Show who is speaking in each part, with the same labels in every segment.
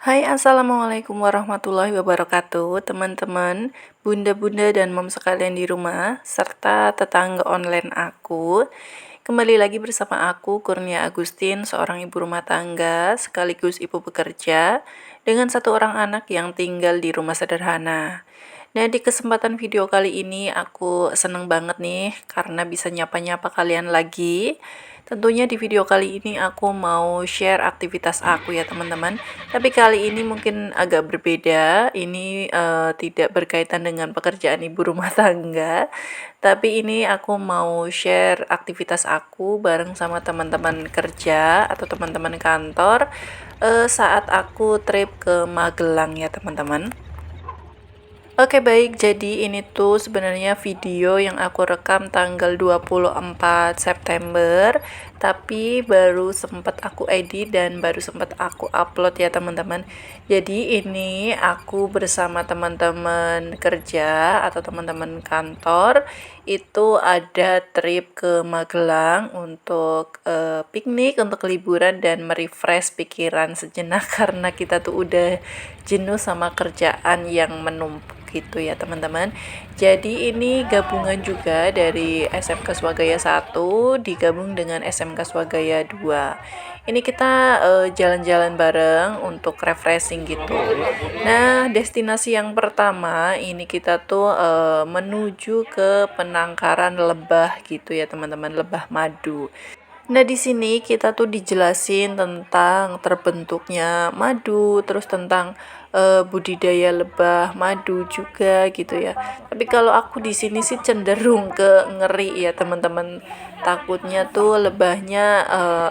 Speaker 1: Hai, assalamualaikum warahmatullahi wabarakatuh, teman-teman, bunda-bunda dan mom sekalian di rumah, serta tetangga online aku. Kembali lagi bersama aku, Kurnia Agustin, seorang ibu rumah tangga sekaligus ibu bekerja dengan satu orang anak yang tinggal di rumah sederhana. Nah, di kesempatan video kali ini aku seneng banget nih karena bisa nyapa-nyapa kalian lagi. Tentunya di video kali ini aku mau share aktivitas aku ya teman-teman. Tapi kali ini mungkin agak berbeda. Ini tidak berkaitan dengan pekerjaan ibu rumah tangga. Tapi ini aku mau share aktivitas aku bareng sama teman-teman kerja atau teman-teman kantor saat aku trip ke Magelang ya teman-teman. Oke baik, jadi ini tuh sebenarnya video yang aku rekam tanggal 24 September, tapi baru sempat aku edit dan baru sempat aku upload ya teman-teman. Jadi ini aku bersama teman-teman kerja atau teman-teman kantor itu ada trip ke Magelang untuk piknik, untuk liburan dan merefresh pikiran sejenak karena kita tuh udah jenuh sama kerjaan yang menumpuk gitu ya teman-teman. Jadi ini gabungan juga dari SMK Swagaya 1 digabung dengan SMK Swagaya 2. Ini kita jalan-jalan bareng untuk refreshing gitu. Nah, destinasi yang pertama ini kita tuh menuju ke penangkaran lebah gitu ya teman-teman, lebah madu. Nah, di sini kita tuh dijelasin tentang terbentuknya madu, terus tentang budidaya lebah madu juga gitu ya. Tapi kalau aku di sini sih cenderung ke ngeri ya, teman-teman. Takutnya tuh lebahnya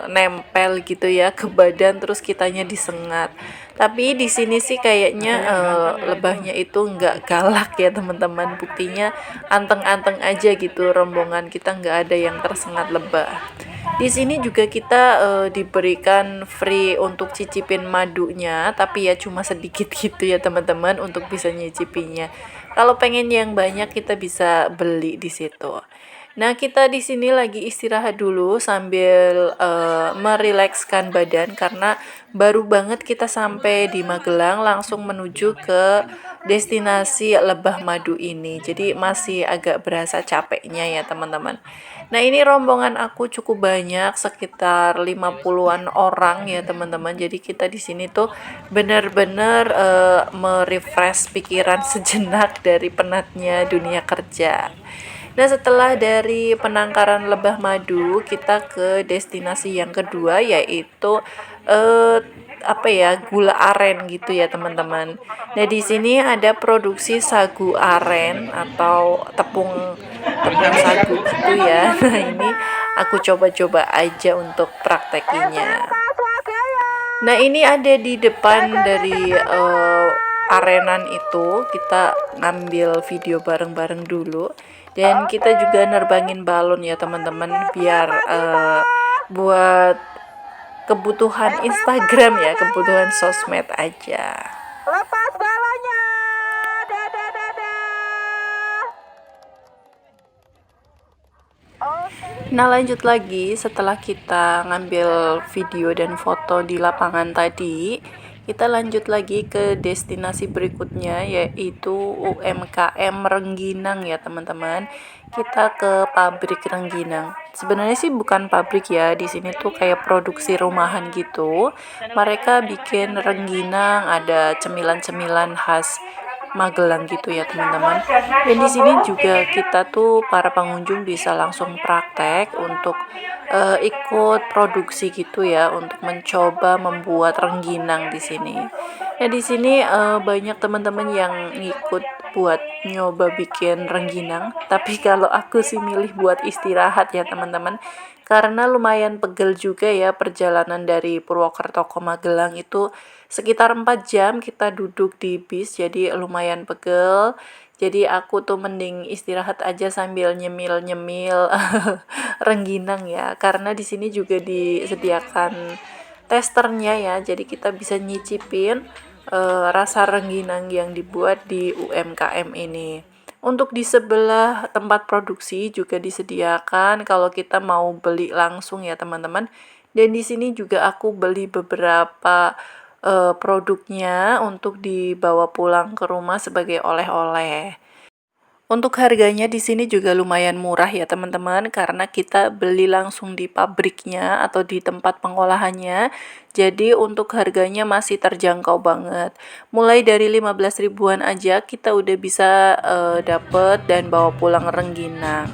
Speaker 1: nempel gitu ya ke badan terus kitanya disengat. Tapi di sini sih kayaknya lebahnya itu nggak galak ya, teman-teman. Buktinya anteng-anteng aja gitu, rombongan kita nggak ada yang tersengat lebah. Di sini juga kita diberikan free untuk cicipin madunya, tapi ya cuma sedikit gitu ya teman-teman untuk bisa nyicipinnya. Kalau pengen yang banyak kita bisa beli di situ. Nah, kita di sini lagi istirahat dulu sambil merilekskan badan karena baru banget kita sampai di Magelang langsung menuju ke destinasi lebah madu ini. Jadi masih agak berasa capeknya ya, teman-teman. Nah, ini rombongan aku cukup banyak, sekitar 50-an orang ya, teman-teman. Jadi kita di sini tuh benar-benar merefresh pikiran sejenak dari penatnya dunia kerja. Nah, setelah dari penangkaran lebah madu, kita ke destinasi yang kedua yaitu eh apa ya, gula aren gitu ya, teman-teman. Nah, di sini ada produksi sagu aren atau tepung tepung sagu gitu ya. Nah, ini aku coba-coba aja untuk praktekinya. Nah, ini ada di depan dari arenan itu, kita ngambil video bareng-bareng dulu. Dan kita juga nerbangin balon ya teman-teman, biar buat kebutuhan Instagram ya, kebutuhan sosmed aja.
Speaker 2: Lepas balanya.
Speaker 1: Nah, lanjut lagi setelah kita ngambil video dan foto di lapangan tadi, kita lanjut lagi ke destinasi berikutnya yaitu UMKM Rengginang ya teman-teman. Kita ke pabrik Rengginang. Sebenarnya sih bukan pabrik ya, di sini tuh kayak produksi rumahan gitu. Mereka bikin rengginang, ada cemilan-cemilan khas Magelang gitu ya teman-teman. Dan di sini juga kita tuh para pengunjung bisa langsung praktek untuk ikut produksi gitu ya, untuk mencoba membuat rengginang di sini. Nah, di sini banyak teman-teman yang ngikut buat nyoba bikin rengginang, tapi kalau aku sih milih buat istirahat ya teman-teman. Karena lumayan pegel juga ya perjalanan dari Purwokerto ke Magelang itu sekitar 4 jam kita duduk di bis, jadi lumayan pegel. Jadi aku tuh mending istirahat aja sambil nyemil-nyemil rengginang ya. Karena di sini juga disediakan testernya ya. Jadi kita bisa nyicipin rasa rengginang yang dibuat di UMKM ini. Untuk di sebelah tempat produksi juga disediakan kalau kita mau beli langsung ya teman-teman. Dan di sini juga aku beli beberapa produknya untuk dibawa pulang ke rumah sebagai oleh-oleh. Untuk harganya di sini juga lumayan murah ya teman-teman, karena kita beli langsung di pabriknya atau di tempat pengolahannya. Jadi untuk harganya masih terjangkau banget. Mulai dari 15 ribuan aja kita udah bisa dapet dan bawa pulang rengginang.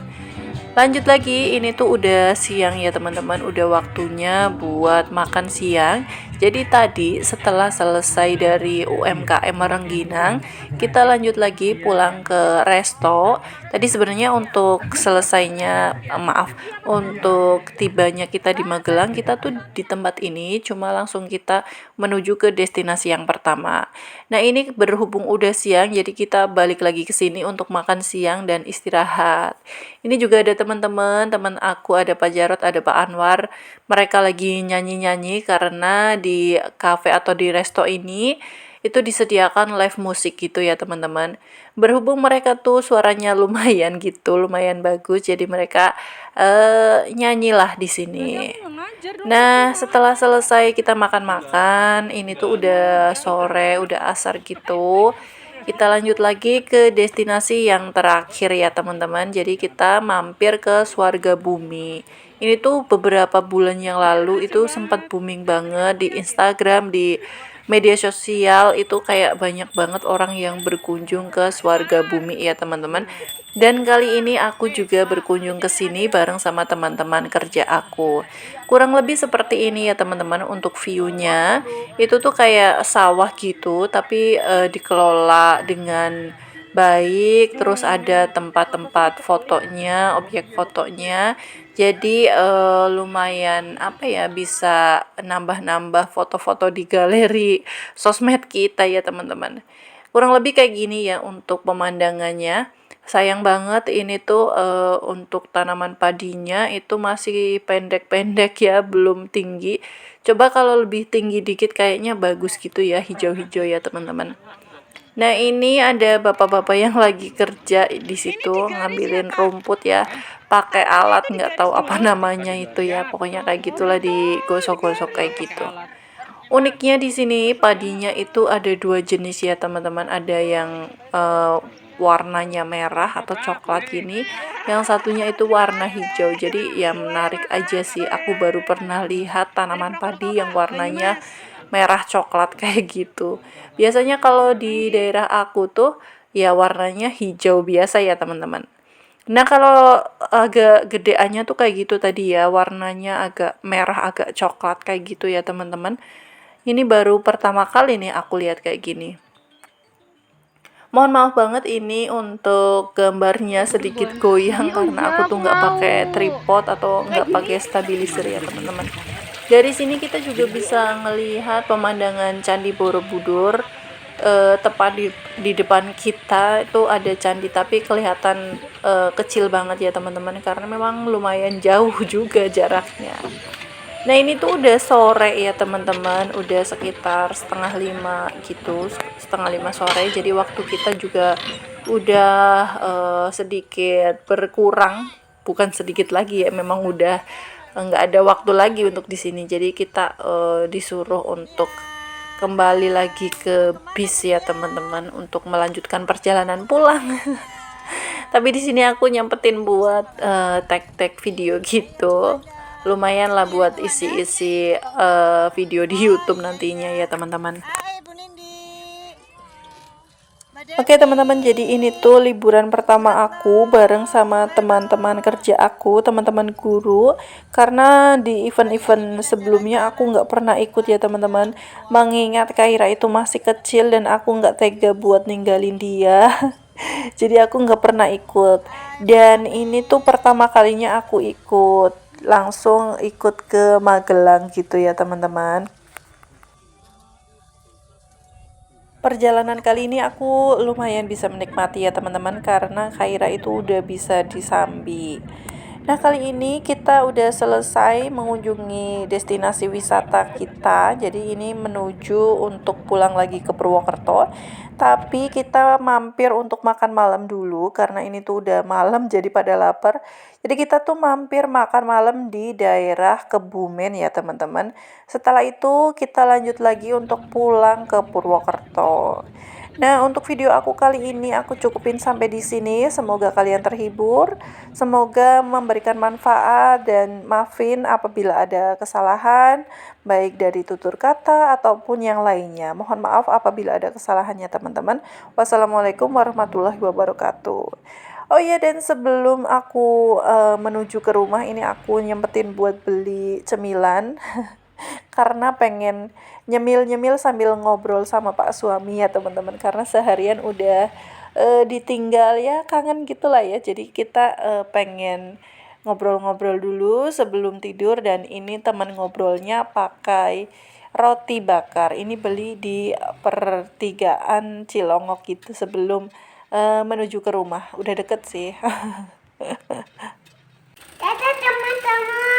Speaker 1: Lanjut lagi, ini tuh udah siang ya teman-teman, udah waktunya buat makan siang. Jadi tadi setelah selesai dari UMKM Rengginang, kita lanjut lagi pulang ke resto. Tadi sebenarnya untuk selesainya, untuk tibanya kita di Magelang, kita tuh di tempat ini cuma langsung kita menuju ke destinasi yang pertama. Nah ini berhubung udah siang, jadi kita balik lagi ke sini untuk makan siang dan istirahat. Ini juga ada teman aku, ada Pak Jarot, ada Pak Anwar. Mereka lagi nyanyi-nyanyi karena di cafe atau di resto ini itu disediakan live musik gitu ya teman-teman. Berhubung mereka tuh suaranya lumayan gitu, lumayan bagus, jadi mereka nyanyilah di sini. Nah, setelah selesai kita makan-makan, ini tuh udah sore, udah asar gitu. Kita lanjut lagi ke destinasi yang terakhir ya teman-teman. Jadi kita mampir ke Swarga Bumi. Ini tuh beberapa bulan yang lalu itu sempat booming banget di Instagram, di media sosial itu kayak banyak banget orang yang berkunjung ke Swarga Bumi ya teman-teman. Dan kali ini aku juga berkunjung ke sini bareng sama teman-teman kerja aku. Kurang lebih seperti ini ya teman-teman untuk view-nya. Itu tuh kayak sawah gitu tapi dikelola dengan baik, terus ada tempat-tempat fotonya, objek fotonya. Jadi lumayan apa ya, bisa nambah-nambah foto-foto di galeri sosmed kita ya teman-teman. Kurang lebih kayak gini ya untuk pemandangannya. Sayang banget ini tuh untuk tanaman padinya itu masih pendek-pendek ya, belum tinggi. Coba kalau lebih tinggi dikit kayaknya bagus gitu ya, hijau-hijau ya teman-teman. Nah ini ada bapak-bapak yang lagi kerja di situ ngambilin rumput ya, pakai alat nggak tahu apa namanya itu ya, pokoknya kayak gitulah digosok-gosok kayak gitu. Uniknya di sini padinya itu ada dua jenis ya teman-teman, ada yang warnanya merah atau coklat gini, yang satunya itu warna hijau. Jadi ya menarik aja sih, aku baru pernah lihat tanaman padi yang warnanya merah coklat kayak gitu. Biasanya kalau di daerah aku tuh ya warnanya hijau biasa ya teman-teman. Nah kalau agak gedeannya tuh kayak gitu tadi ya, warnanya agak merah agak coklat kayak gitu ya teman-teman. Ini baru pertama kali nih aku lihat kayak gini. Mohon maaf banget ini untuk gambarnya sedikit goyang karena aku tuh nggak pakai tripod atau nggak pakai stabilizer ya teman-teman. Dari sini kita juga bisa melihat pemandangan Candi Borobudur. Tepat di depan kita itu ada candi tapi kelihatan kecil banget ya teman-teman, karena memang lumayan jauh juga jaraknya. Nah ini tuh udah sore ya teman-teman, udah sekitar setengah 5 gitu, setengah 5 sore. Jadi waktu kita juga udah sedikit berkurang, bukan sedikit lagi ya, memang udah nggak ada waktu lagi untuk di sini. Jadi kita disuruh untuk kembali lagi ke bis ya teman-teman untuk melanjutkan perjalanan pulang. Tapi di sini aku nyempetin buat tag-tag video gitu. Lumayan lah buat isi-isi video di YouTube nantinya ya teman-teman. Oke teman-teman, jadi ini tuh liburan pertama aku bareng sama teman-teman kerja aku, teman-teman guru. Karena di event-event sebelumnya aku nggak pernah ikut ya teman-teman. Mengingat Kaira itu masih kecil dan aku nggak tega buat ninggalin dia. Jadi aku nggak pernah ikut. Dan ini tuh pertama kalinya aku ikut, langsung ikut ke Magelang gitu ya teman-teman. Perjalanan kali ini aku lumayan bisa menikmati ya teman-teman, karena Kaira itu udah bisa disambi. Nah, kali ini kita udah selesai mengunjungi destinasi wisata kita. Jadi ini menuju untuk pulang lagi ke Purwokerto. Tapi kita mampir untuk makan malam dulu karena ini tuh udah malam jadi pada lapar. Jadi kita tuh mampir makan malam di daerah Kebumen ya, teman-teman. Setelah itu kita lanjut lagi untuk pulang ke Purwokerto. Nah, untuk video aku kali ini aku cukupin sampai di sini. Semoga kalian terhibur. Semoga memberikan manfaat dan maafin apabila ada kesalahan, baik dari tutur kata ataupun yang lainnya. Mohon maaf apabila ada kesalahannya, teman-teman. Wassalamualaikum warahmatullahi wabarakatuh. Oh iya, dan sebelum aku menuju ke rumah ini aku nyempetin buat beli cemilan karena pengen nyemil-nyemil sambil ngobrol sama Pak suami ya, teman-teman, karena seharian udah ditinggal ya, kangen gitulah ya. Jadi kita pengen ngobrol-ngobrol dulu sebelum tidur, dan ini teman ngobrolnya pakai roti bakar. Ini beli di pertigaan Cilongok gitu sebelum menuju ke rumah. Udah deket sih.
Speaker 2: Dadah teman-teman.